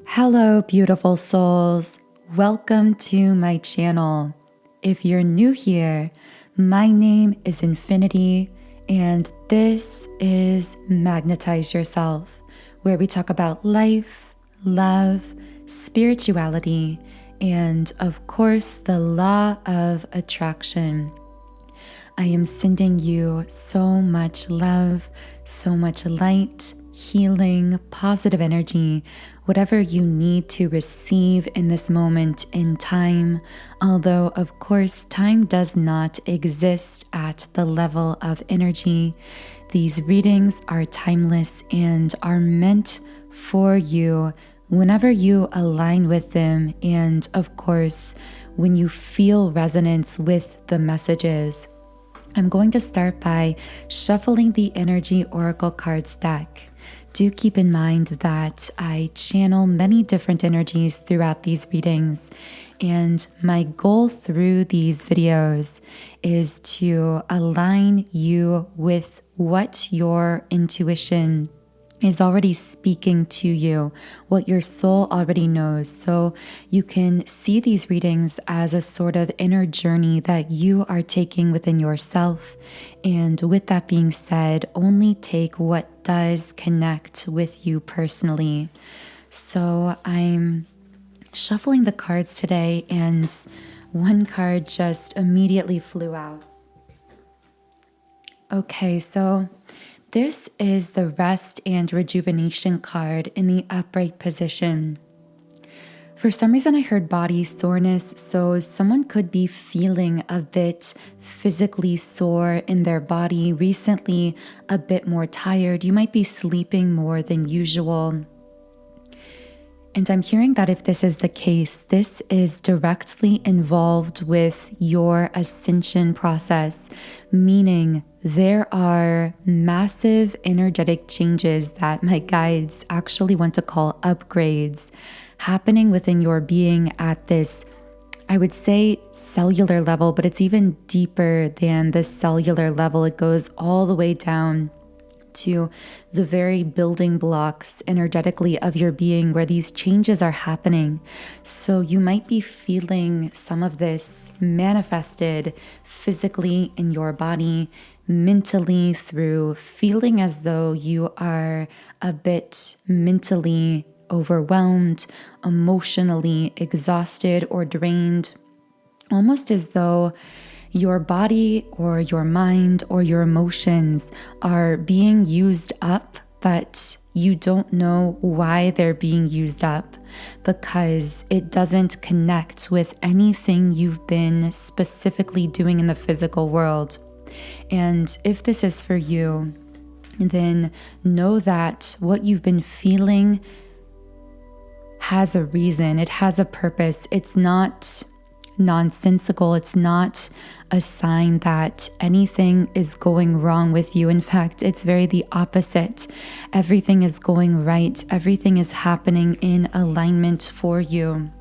Hello, beautiful souls. Welcome to my channel. If you're new here, my name is Infinity, and this is Magnetize Yourself, where we talk about life, love, spirituality, and of course, the law of attraction. I am sending you so much love, so much light, healing, positive energy, whatever you need to receive in this moment in time. Although, of course, time does not exist at the level of energy. These readings are timeless and are meant for you whenever you align with them. And of course, when you feel resonance with the messages. I'm going to start by shuffling the Energy Oracle cards deck. Do keep in mind that I channel many different energies throughout these readings, and my goal through these videos is to align you with what your intuition is already speaking to you, what your soul already knows. So you can see these readings as a sort of inner journey that you are taking within yourself. And with that being said, only take what does connect with you personally. So I'm shuffling the cards today, and one card just immediately flew out. Okay, so this is the Rest and Rejuvenation card in the upright position. For some reason, I heard body soreness, so someone could be feeling a bit physically sore in their body, recently a bit more tired. You might be sleeping more than usual. And I'm hearing that if this is the case, this is directly involved with your ascension process, meaning there are massive energetic changes that my guides actually want to call upgrades happening within your being at this, I would say, cellular level, but it's even deeper than the cellular level. It goes all the way down to the very building blocks energetically of your being where these changes are happening. So you might be feeling some of this manifested physically in your body, mentally through feeling as though you are a bit mentally overwhelmed, emotionally exhausted or drained, almost as though your body or your mind or your emotions are being used up, but you don't know why they're being used up because it doesn't connect with anything you've been specifically doing in the physical world. And if this is for you, then know that what you've been feeling has a reason. It has a purpose. It's not nonsensical. It's not a sign that anything is going wrong with you. In fact, it's very the opposite. Everything is going right. Everything is happening in alignment for you.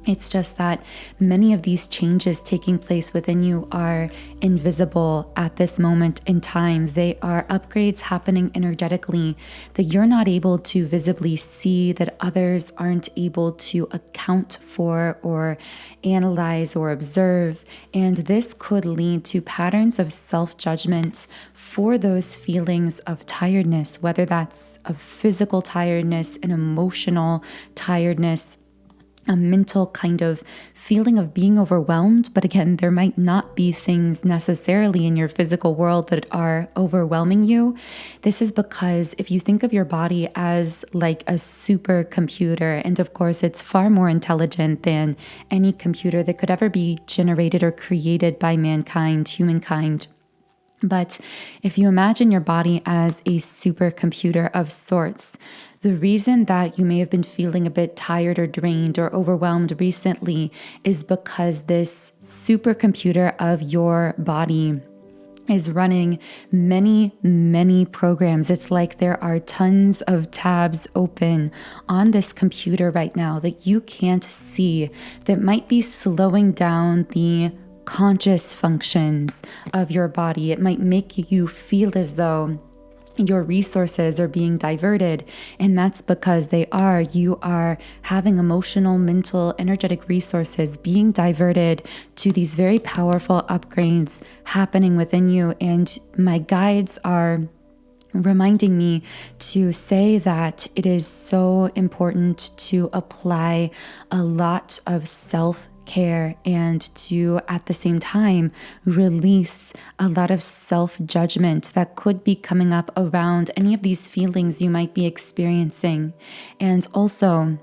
It's just that many of these changes taking place within you are invisible at this moment in time. They are upgrades happening energetically that you're not able to visibly see, that others aren't able to account for or analyze or observe. And this could lead to patterns of self-judgment for those feelings of tiredness, whether that's a physical tiredness, an emotional tiredness, a mental kind of feeling of being overwhelmed. But again, there might not be things necessarily in your physical world that are overwhelming you. This is because if you think of your body as like a supercomputer, and of course it's far more intelligent than any computer that could ever be generated or created by mankind, humankind. But if you imagine your body as a supercomputer of sorts, the reason that you may have been feeling a bit tired or drained or overwhelmed recently is because this supercomputer of your body is running many programs. It's like there are tons of tabs open on this computer right now that you can't see, that might be slowing down the conscious functions of your body. It might make you feel as though your resources are being diverted. And that's because you are having emotional, mental, energetic resources being diverted to these very powerful upgrades happening within you. And my guides are reminding me to say that it is so important to apply a lot of self-care and to, at the same time, release a lot of self-judgment that could be coming up around any of these feelings you might be experiencing. And also,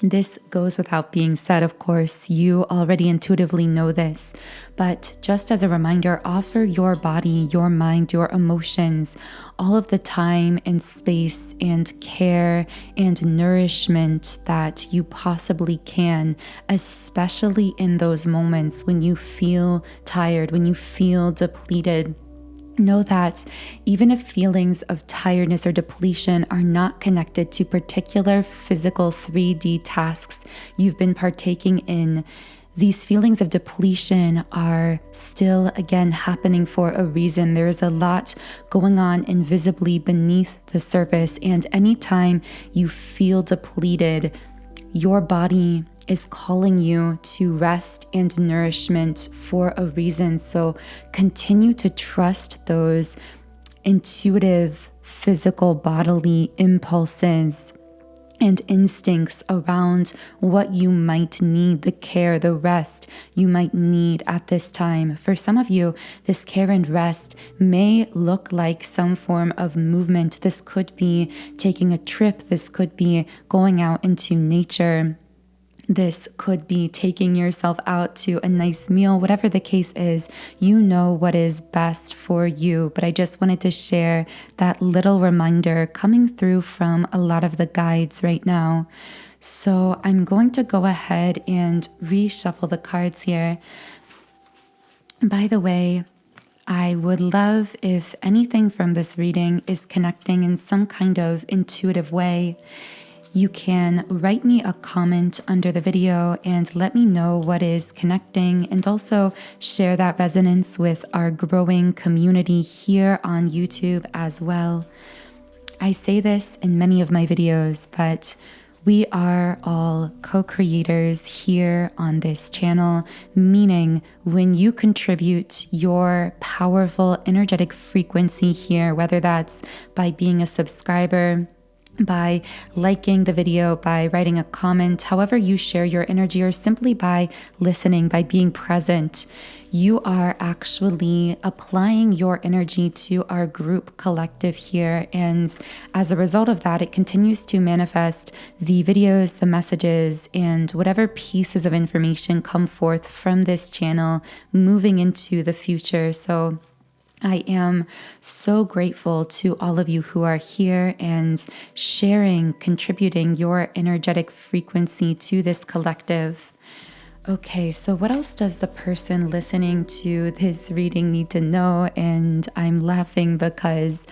this goes without being said, of course, you already intuitively know this, but just as a reminder, offer your body, your mind, your emotions, all of the time and space and care and nourishment that you possibly can, especially in those moments when you feel tired, when you feel depleted. Know that even if feelings of tiredness or depletion are not connected to particular physical 3D tasks you've been partaking in, these feelings of depletion are still, again, happening for a reason. There is a lot going on invisibly beneath the surface, and anytime you feel depleted, your body is calling you to rest and nourishment for a reason. So continue to trust those intuitive, physical, bodily impulses and instincts around what you might need, the care, the rest you might need at this time. For some of you, this care and rest may look like some form of movement. This could be taking a trip. This could be going out into nature. This could be taking yourself out to a nice meal. Whatever the case is, you know what is best for you. But I just wanted to share that little reminder coming through from a lot of the guides right now. So I'm going to go ahead and reshuffle the cards here. By the way, I would love if anything from this reading is connecting in some kind of intuitive way. You can write me a comment under the video and let me know what is connecting, and also share that resonance with our growing community here on YouTube as well. I say this in many of my videos, but we are all co-creators here on this channel, meaning when you contribute your powerful energetic frequency here, whether that's by being a subscriber, by liking the video, by writing a comment, however you share your energy, or simply by listening, by being present, you are actually applying your energy to our group collective here. And as a result of that, it continues to manifest the videos, the messages, and whatever pieces of information come forth from this channel moving into the future. So I am so grateful to all of you who are here and sharing, contributing your energetic frequency to this collective. Okay, so what else does the person listening to this reading need to know? And I'm laughing because,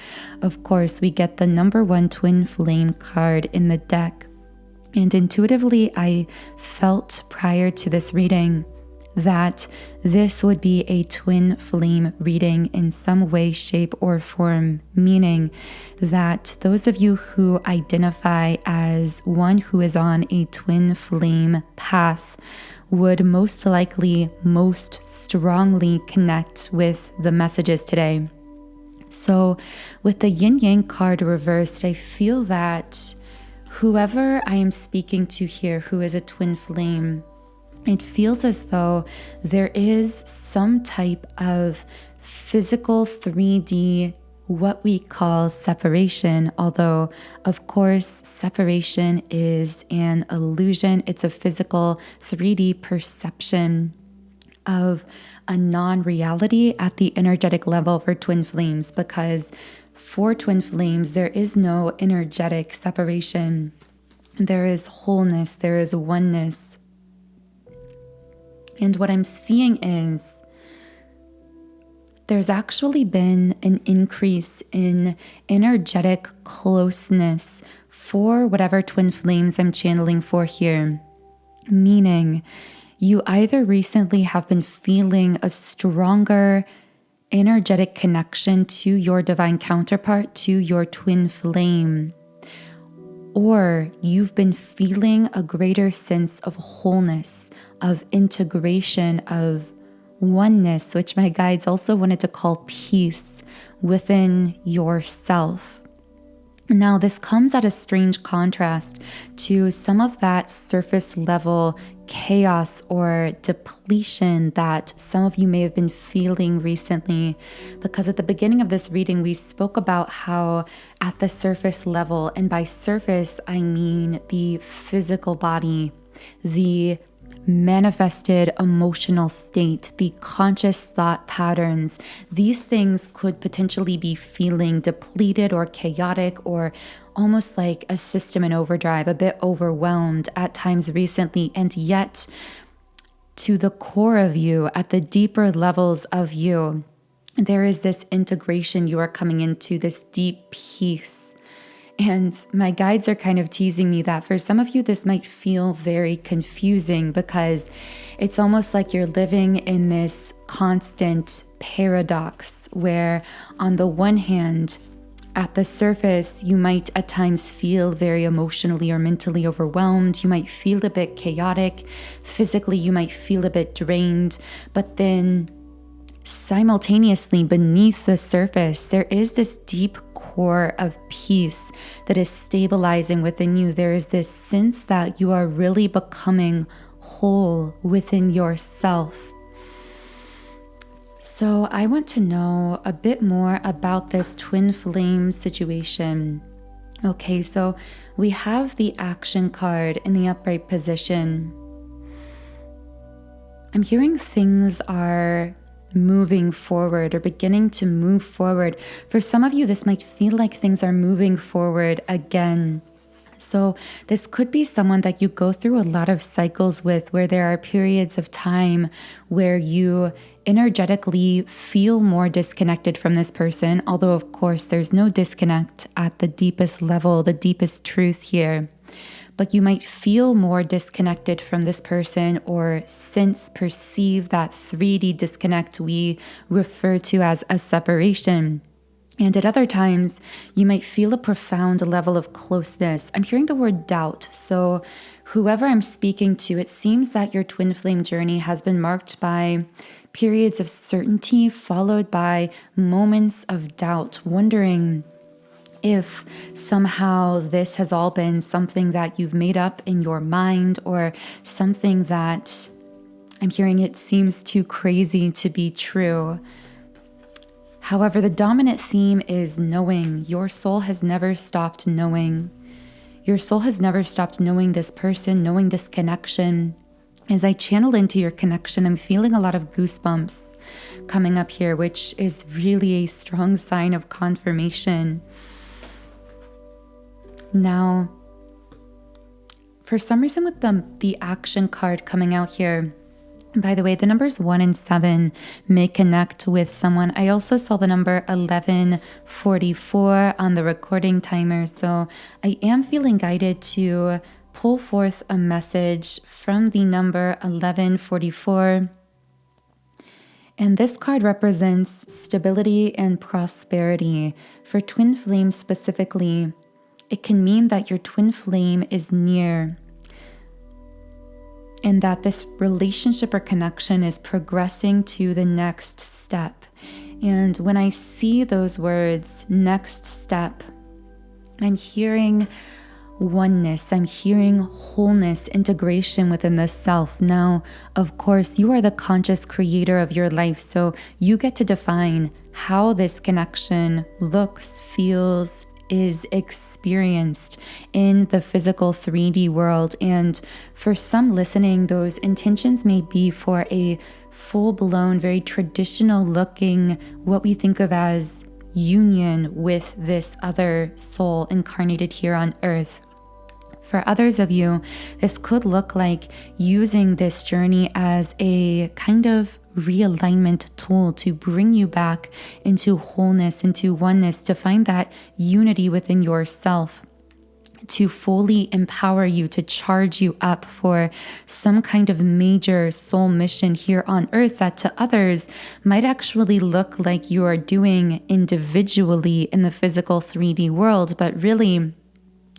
of course, we get the number 1 twin flame card in the deck. And intuitively, I felt prior to this reading that this would be a twin flame reading in some way, shape, or form, meaning that those of you who identify as one who is on a twin flame path would most likely, most strongly connect with the messages today. So with the yin yang card reversed, I feel that whoever I am speaking to here who is a twin flame, it feels as though there is some type of physical 3D, what we call separation, although of course separation is an illusion. It's a physical 3D perception of a non-reality at the energetic level for twin flames, because for twin flames there is no energetic separation. There is wholeness, there is oneness. And what I'm seeing is there's actually been an increase in energetic closeness for whatever twin flames I'm channeling for here. Meaning you either recently have been feeling a stronger energetic connection to your divine counterpart, to your twin flame. Or you've been feeling a greater sense of wholeness, of integration, of oneness, which my guides also wanted to call peace within yourself. Now, this comes at a strange contrast to some of that surface level chaos or depletion that some of you may have been feeling recently. Because at the beginning of this reading, we spoke about how at the surface level, and by surface, I mean the physical body, the manifested emotional state, the conscious thought patterns, these things could potentially be feeling depleted or chaotic or almost like a system in overdrive, a bit overwhelmed at times recently. And yet, to the core of you, at the deeper levels of you, there is this integration. You are coming into this deep peace. And my guides are kind of teasing me that for some of you, this might feel very confusing because it's almost like you're living in this constant paradox where on the one hand, at the surface, you might at times feel very emotionally or mentally overwhelmed. You might feel a bit chaotic. Physically, you might feel a bit drained. But then simultaneously beneath the surface, there is this deep core of peace that is stabilizing within you. There is this sense that you are really becoming whole within yourself. So I want to know a bit more about this twin flame situation. Okay, so we have the action card in the upright position. I'm hearing things are moving forward or beginning to move forward. For some of you, this might feel like things are moving forward again. So this could be someone that you go through a lot of cycles with, where there are periods of time where you energetically feel more disconnected from this person, although of course there's no disconnect at the deepest level, the deepest truth here. But you might feel more disconnected from this person or perceive that 3D disconnect we refer to as a separation. And at other times, you might feel a profound level of closeness. I'm hearing the word doubt. So whoever I'm speaking to, it seems that your twin flame journey has been marked by periods of certainty followed by moments of doubt, wondering if somehow this has all been something that you've made up in your mind or something that I'm hearing it seems too crazy to be true. However, the dominant theme is knowing. Your soul has never stopped knowing. Your soul has never stopped knowing this person, knowing this connection. As I channel into your connection, I'm feeling a lot of goosebumps coming up here, which is really a strong sign of confirmation. Now, for some reason with the action card coming out here, by the way, the numbers 1 and 7 may connect with someone. I also saw the number 1144 on the recording timer, so I am feeling guided to pull forth a message from the number 1144. And this card represents stability and prosperity. For twin flames specifically, it can mean that your twin flame is near and that this relationship or connection is progressing to the next step. And when I see those words, next step, I'm hearing oneness, I'm hearing wholeness, integration within the self. Now, of course, you are the conscious creator of your life, so you get to define how this connection looks, feels, is experienced in the physical 3D world. And for some listening, those intentions may be for a full-blown, very traditional looking, what we think of as union with this other soul incarnated here on earth. For others of you, this could look like using this journey as a kind of realignment tool to bring you back into wholeness, into oneness, to find that unity within yourself. to fully empower you, to charge you up for some kind of major soul mission here on earth that to others might actually look like you are doing individually in the physical 3D world, but really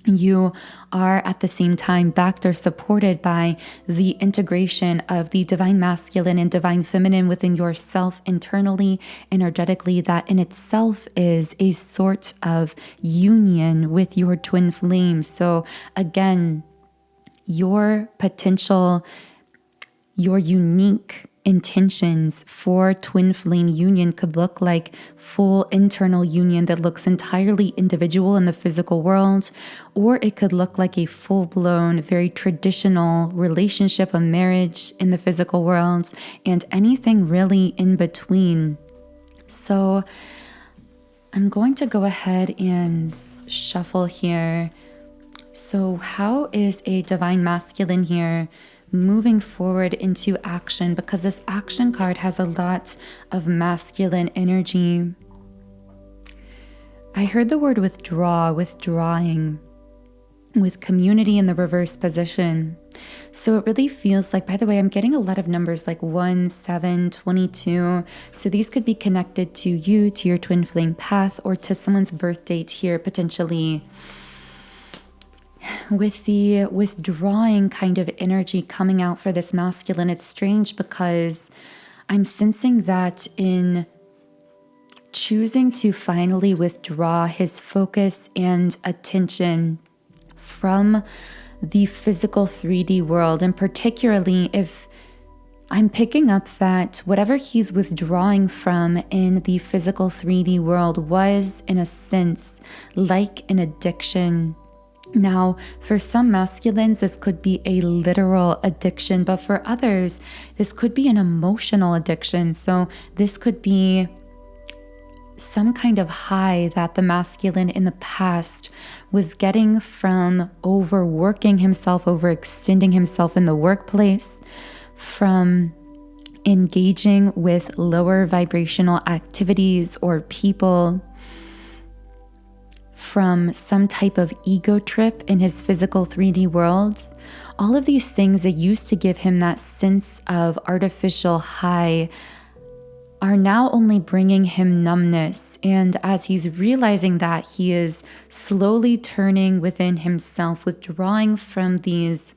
you are at the same time backed or supported by the integration of the divine masculine and divine feminine within yourself internally, energetically, that in itself is a sort of union with your twin flame. So again, your potential, your unique intentions for twin flame union could look like full internal union that looks entirely individual in the physical world, or it could look like a full-blown, very traditional relationship, a marriage in the physical world, and anything really in between. So I'm going to go ahead and shuffle here. So how is a divine masculine here moving forward into action? Because this action card has a lot of masculine energy. I heard the word withdraw, withdrawing, with community in the reverse position. So it really feels like, by the way, I'm getting a lot of numbers like 1, 7, 22. So these could be connected to you, to your twin flame path, or to someone's birth date here potentially. With the withdrawing kind of energy coming out for this masculine, it's strange because I'm sensing that in choosing to finally withdraw his focus and attention from the physical 3D world, and particularly if I'm picking up that whatever he's withdrawing from in the physical 3D world was, in a sense, like an addiction. Now, for some masculines, this could be a literal addiction, but for others, this could be an emotional addiction. So this could be some kind of high that the masculine in the past was getting from overworking himself, overextending himself in the workplace, from engaging with lower vibrational activities or people, from some type of ego trip in his physical 3D worlds. All of these things that used to give him that sense of artificial high are now only bringing him numbness. And as he's realizing that, he is slowly turning within himself, withdrawing from these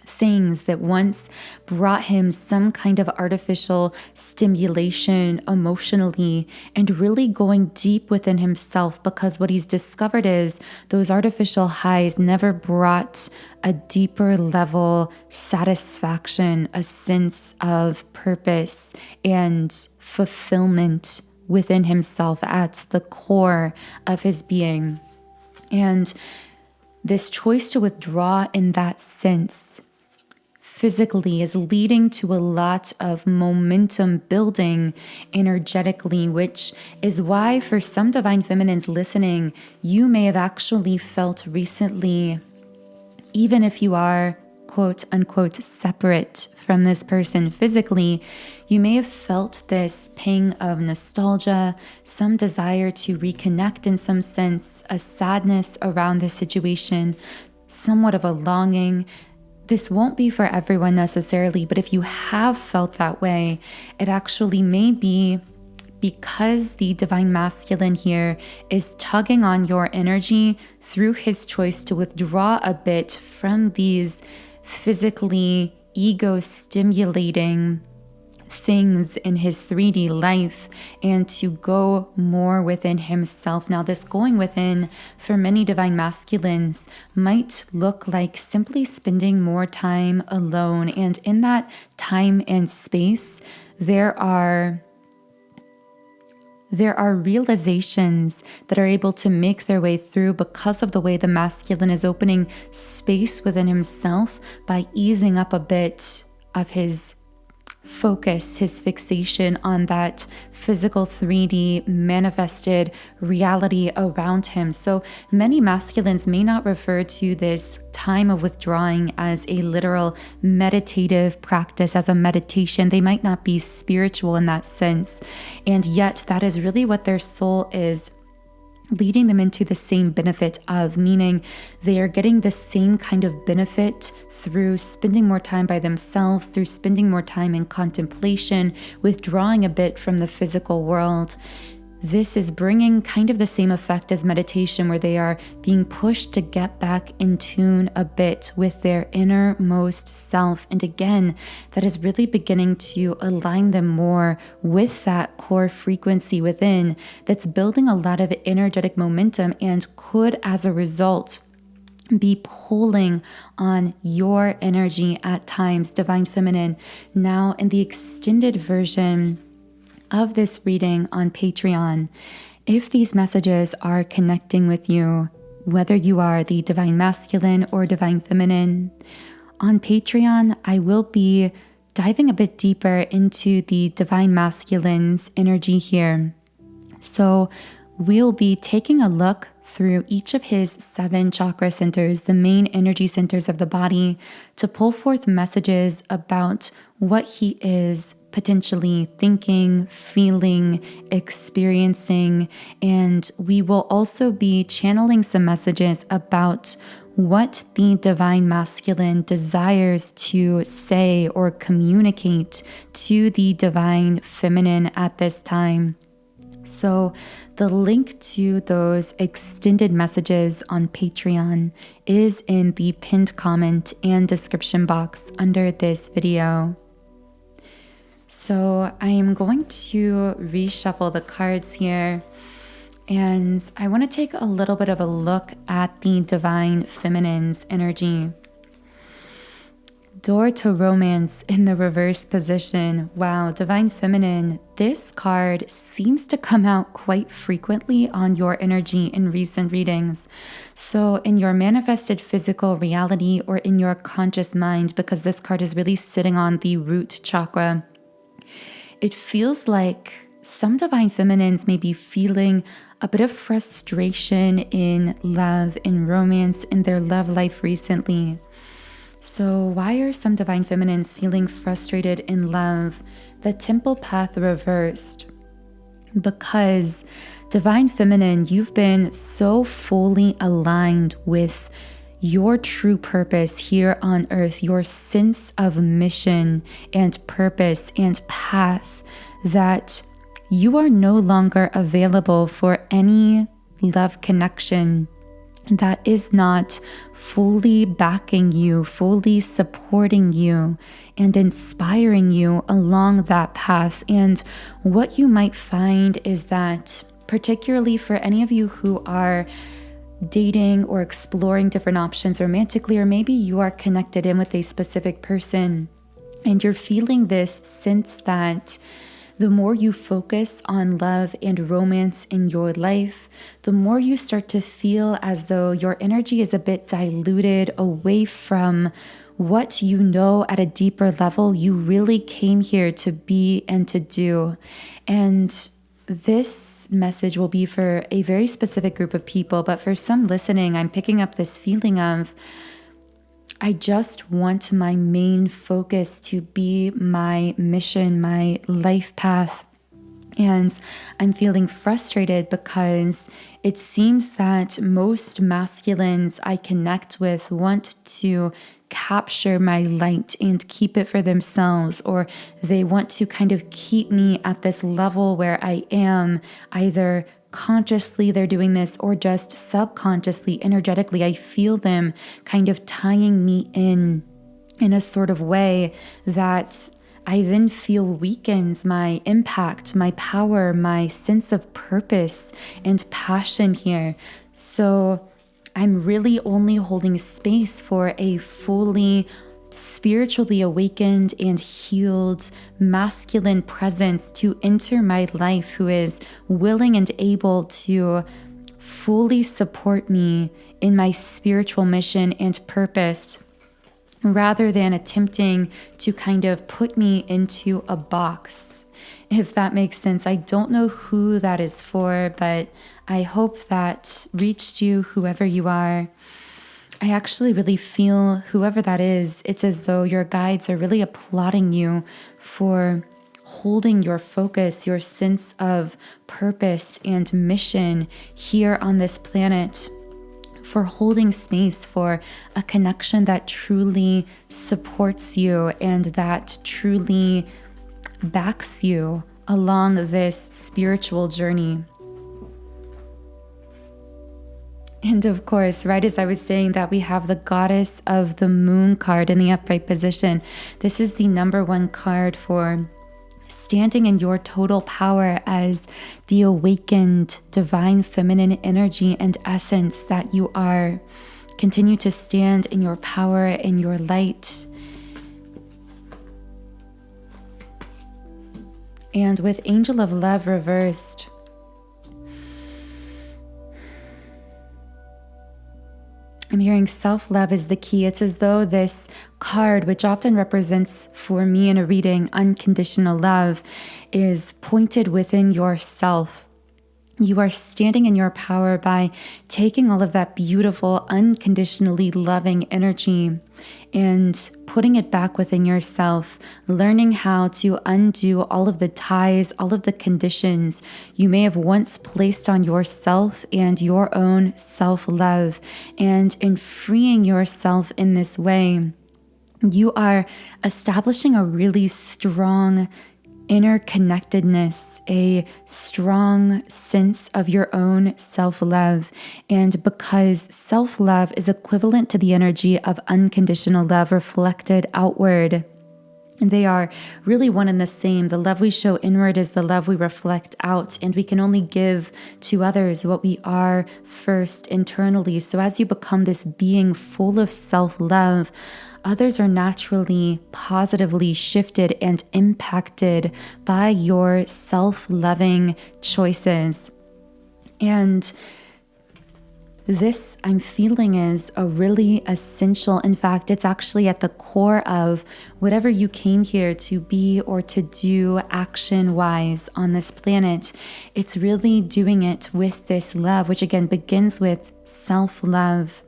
things that once brought him some kind of artificial stimulation emotionally, and really going deep within himself, because what he's discovered is those artificial highs never brought a deeper level satisfaction, a sense of purpose and fulfillment within himself at the core of his being. And this choice to withdraw in that sense physically is leading to a lot of momentum building energetically, which is why for some divine feminines listening, you may have actually felt recently, even if you are quote unquote separate from this person physically, you may have felt this pang of nostalgia, some desire to reconnect in some sense, a sadness around the situation, somewhat of a longing. This won't be for everyone necessarily, but if you have felt that way, it actually may be because the divine masculine here is tugging on your energy through his choice to withdraw a bit from these physically ego-stimulating things in his 3D life and to go more within himself. Now, this going within for many divine masculines might look like simply spending more time alone. And in that time and space, there are realizations that are able to make their way through because of the way the masculine is opening space within himself by easing up a bit of his focus, his fixation on that physical 3D manifested reality around him. So many masculines may not refer to this time of withdrawing as a literal meditative practice, as a meditation. They might not be spiritual in that sense. And yet that is really what their soul is leading them into the same benefit of, meaning they are getting the same kind of benefit through spending more time by themselves, through spending more time in contemplation, withdrawing a bit from the physical world. This is bringing kind of the same effect as meditation, where they are being pushed to get back in tune a bit with their innermost self. And again, that is really beginning to align them more with that core frequency within that's building a lot of energetic momentum and could, as a result, be pulling on your energy at times, Divine Feminine. Now, in the extended version of this reading on Patreon, if these messages are connecting with you, whether you are the Divine Masculine or Divine Feminine, on Patreon, I will be diving a bit deeper into the Divine Masculine's energy here. So we'll be taking a look through each of his 7 chakra centers, the main energy centers of the body, to pull forth messages about what he is potentially thinking, feeling, experiencing. And we will also be channeling some messages about what the Divine Masculine desires to say or communicate to the Divine Feminine at this time. So the link to those extended messages on Patreon is in the pinned comment and description box under this video. So I am going to reshuffle the cards here, and I want to take a little bit of a look at the Divine Feminine's energy. Door to Romance in the reverse position. Wow, Divine Feminine, this card seems to come out quite frequently on your energy in recent readings. So in your manifested physical reality or in your conscious mind, because this card is really sitting on the root chakra, it feels like some Divine Feminines may be feeling a bit of frustration in love, in romance, in their love life recently. So why are some Divine Feminines feeling frustrated in love? The Temple path reversed. Because Divine Feminine, you've been so fully aligned with your true purpose here on earth, your sense of mission and purpose and path, that you are no longer available for any love connection that is not fully backing you, fully supporting you, and inspiring you along that path. And what you might find is that, particularly for any of you who are dating or exploring different options romantically, or maybe you are connected in with a specific person, and you're feeling this sense that the more you focus on love and romance in your life, the more you start to feel as though your energy is a bit diluted away from what you know at a deeper level you really came here to be and to do. And this message will be for a very specific group of people, but for some listening, I'm picking up this feeling of, I just want my main focus to be my mission, my life path. And I'm feeling frustrated because it seems that most masculines I connect with want to capture my light and keep it for themselves, or they want to kind of keep me at this level where I am, either consciously they're doing this or just subconsciously, energetically. I feel them kind of tying me in a sort of way that I then feel weakens my impact, my power, my sense of purpose and passion here. So I'm really only holding space for a fully spiritually awakened and healed masculine presence to enter my life, who is willing and able to fully support me in my spiritual mission and purpose, rather than attempting to kind of put me into a box, if that makes sense. I don't know who that is for, but I hope that reached you, whoever you are. I actually really feel, whoever that is, it's as though your guides are really applauding you for holding your focus, your sense of purpose and mission here on this planet, for holding space for a connection that truly supports you and that truly backs you along this spiritual journey. And of course, right as I was saying that, we have the Goddess of the Moon card in the upright position. This is the number one card for standing in your total power as the awakened divine feminine energy and essence that you are. Continue to stand in your power, in your light. And with Angel of Love reversed, I'm hearing self-love is the key. It's as though this card, which often represents for me in a reading unconditional love, is pointed within yourself. You are standing in your power by taking all of that beautiful, unconditionally loving energy and putting it back within yourself, learning how to undo all of the ties, all of the conditions you may have once placed on yourself and your own self-love. And in freeing yourself in this way, you are establishing a really strong interconnectedness, a strong sense of your own self-love. And because self-love is equivalent to the energy of unconditional love reflected outward, and they are really one and the same. The love we show inward is the love we reflect out, and we can only give to others what we are first internally. So as you become this being full of self-love, others are naturally positively shifted and impacted by your self-loving choices. And this, I'm feeling, is a really essential. In fact, it's actually at the core of whatever you came here to be or to do action-wise on this planet. It's really doing it with this love, which again begins with self-love.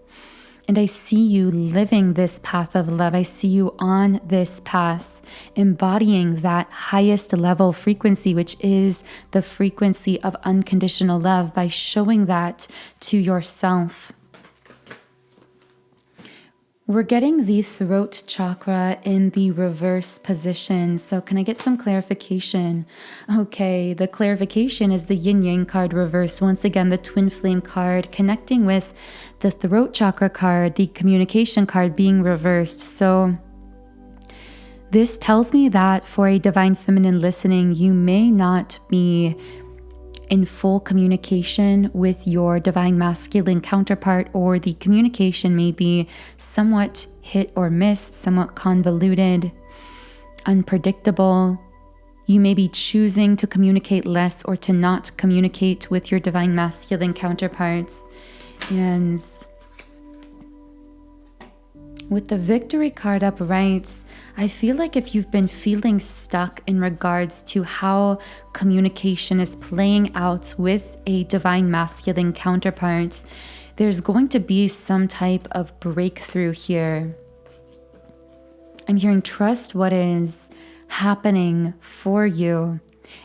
And I see you living this path of love. I see you on this path, embodying that highest level frequency, which is the frequency of unconditional love, by showing that to yourself. We're getting the throat chakra in the reverse position. So can I get some clarification? Okay, the clarification is the yin yang card reversed. Once again, the twin flame card connecting with the throat chakra card, the communication card being reversed. So this tells me that for a divine feminine listening, you may not be in full communication with your divine masculine counterpart, or the communication may be somewhat hit or miss, somewhat convoluted, unpredictable. You may be choosing to communicate less or to not communicate with your divine masculine counterparts. And with the victory card upright, I feel like if you've been feeling stuck in regards to how communication is playing out with a divine masculine counterpart, there's going to be some type of breakthrough here. I'm hearing trust what is happening for you,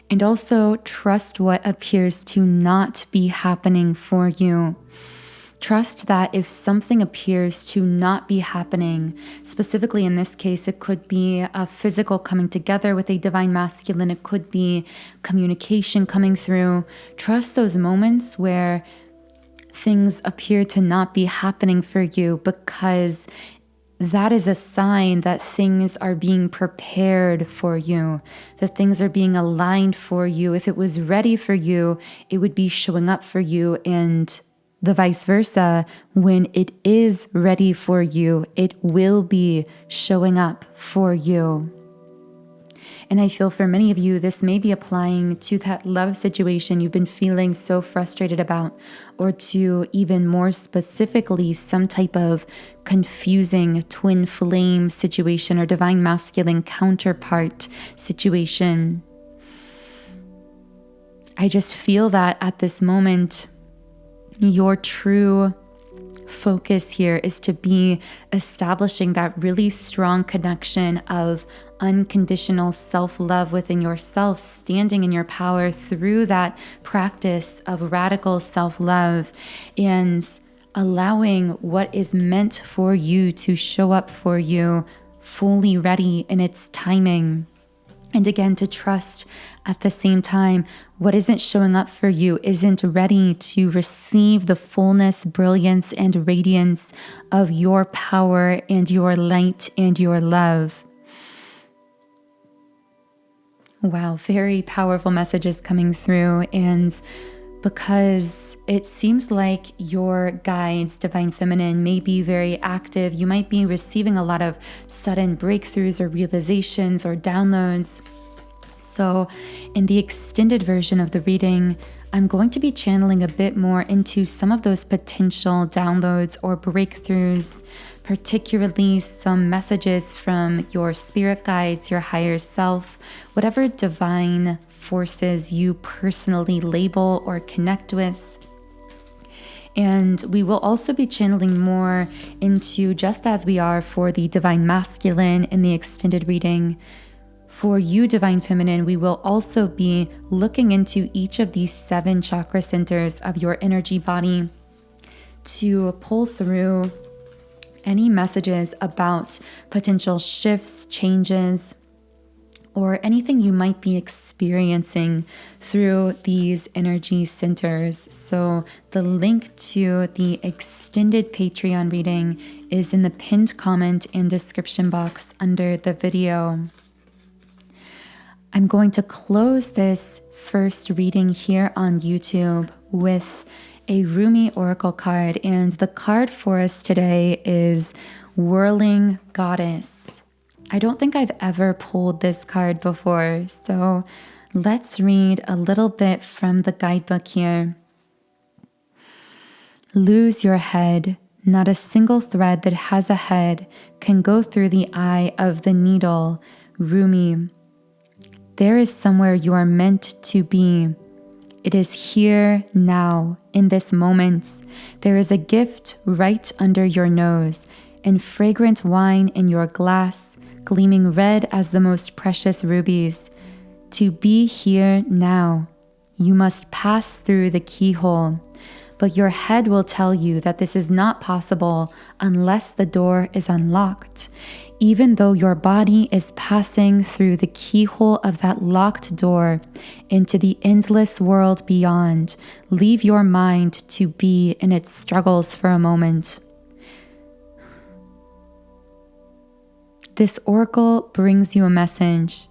and also trust what appears to not be happening for you. Trust that if something appears to not be happening, specifically in this case, it could be a physical coming together with a divine masculine, it could be communication coming through. Trust those moments where things appear to not be happening for you, because that is a sign that things are being prepared for you, that things are being aligned for you. If it was ready for you, it would be showing up for you, and the vice versa. When it is ready for you, it will be showing up for you. And I feel for many of you, this may be applying to that love situation you've been feeling so frustrated about, or to even more specifically, some type of confusing twin flame situation or divine masculine counterpart situation. I just feel that at this moment, your true focus here is to be establishing that really strong connection of unconditional self-love within yourself, standing in your power through that practice of radical self-love and allowing what is meant for you to show up for you fully ready in its timing. And again, to trust at the same time, what isn't showing up for you isn't ready to receive the fullness, brilliance, and radiance of your power and your light and your love. Wow, very powerful messages coming through. And because it seems like your guides, Divine Feminine, may be very active, you might be receiving a lot of sudden breakthroughs or realizations or downloads. So in the extended version of the reading, I'm going to be channeling a bit more into some of those potential downloads or breakthroughs, particularly some messages from your spirit guides, your higher self, whatever divine forces you personally label or connect with. And we will also be channeling more into, just as we are for the Divine Masculine in the extended reading, for you, Divine Feminine, we will also be looking into each of these 7 chakra centers of your energy body to pull through any messages about potential shifts, changes, or anything you might be experiencing through these energy centers. So the link to the extended Patreon reading is in the pinned comment and description box under the video. I'm going to close this first reading here on YouTube with a Rumi Oracle card, and the card for us today is Whirling Goddess. I don't think I've ever pulled this card before, so let's read a little bit from the guidebook here. Lose your head. Not a single thread that has a head can go through the eye of the needle. Rumi. There is somewhere you are meant to be. It is here now, in this moment. There is a gift right under your nose, and fragrant wine in your glass, gleaming red as the most precious rubies. To be here now, you must pass through the keyhole. But your head will tell you that this is not possible unless the door is unlocked. Even though your body is passing through the keyhole of that locked door into the endless world beyond, leave your mind to be in its struggles for a moment. This oracle brings you a message.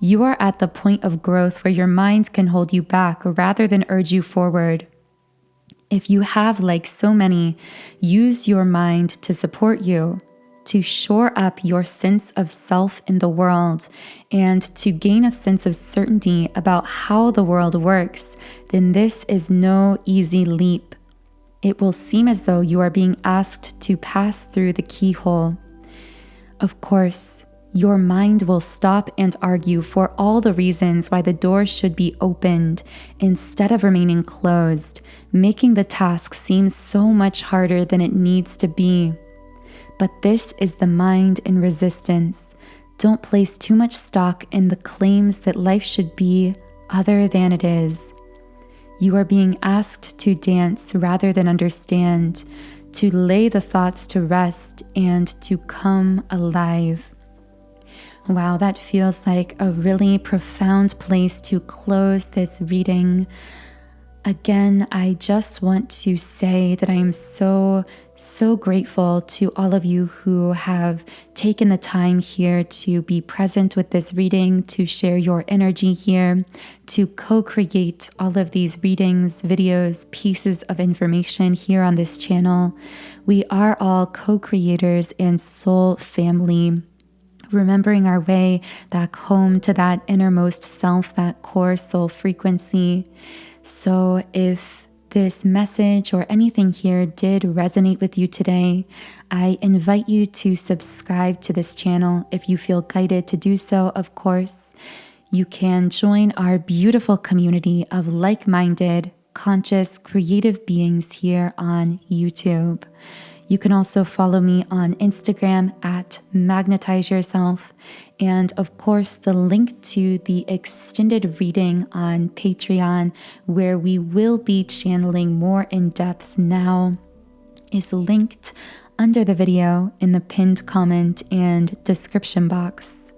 You are at the point of growth where your mind can hold you back rather than urge you forward. If you have, like so many, used your mind to support you, to shore up your sense of self in the world, and to gain a sense of certainty about how the world works, then this is no easy leap. It will seem as though you are being asked to pass through the keyhole. Of course, your mind will stop and argue for all the reasons why the door should be opened instead of remaining closed, making the task seem so much harder than it needs to be. But this is the mind in resistance. Don't place too much stock in the claims that life should be other than it is. You are being asked to dance rather than understand, to lay the thoughts to rest, and to come alive. Wow, that feels like a really profound place to close this reading. Again, I just want to say that I am so grateful to all of you who have taken the time here to be present with this reading, to share your energy here, to co-create all of these readings, videos, pieces of information here on this channel. We are all co-creators and soul family, remembering our way back home to that innermost self, that core soul frequency. So if this message or anything here did resonate with you today, I invite you to subscribe to this channel if you feel guided to do so, of course. You can join our beautiful community of like-minded, conscious, creative beings here on YouTube. You can also follow me on Instagram at Magnetize Yourself. And of course, the link to the extended reading on Patreon, where we will be channeling more in depth now, is linked under the video in the pinned comment and description box.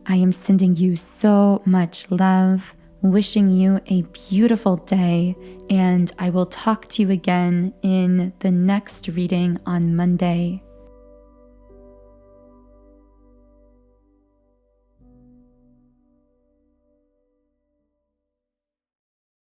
I am sending you so much love, wishing you a beautiful day, and I will talk to you again in the next reading on Monday.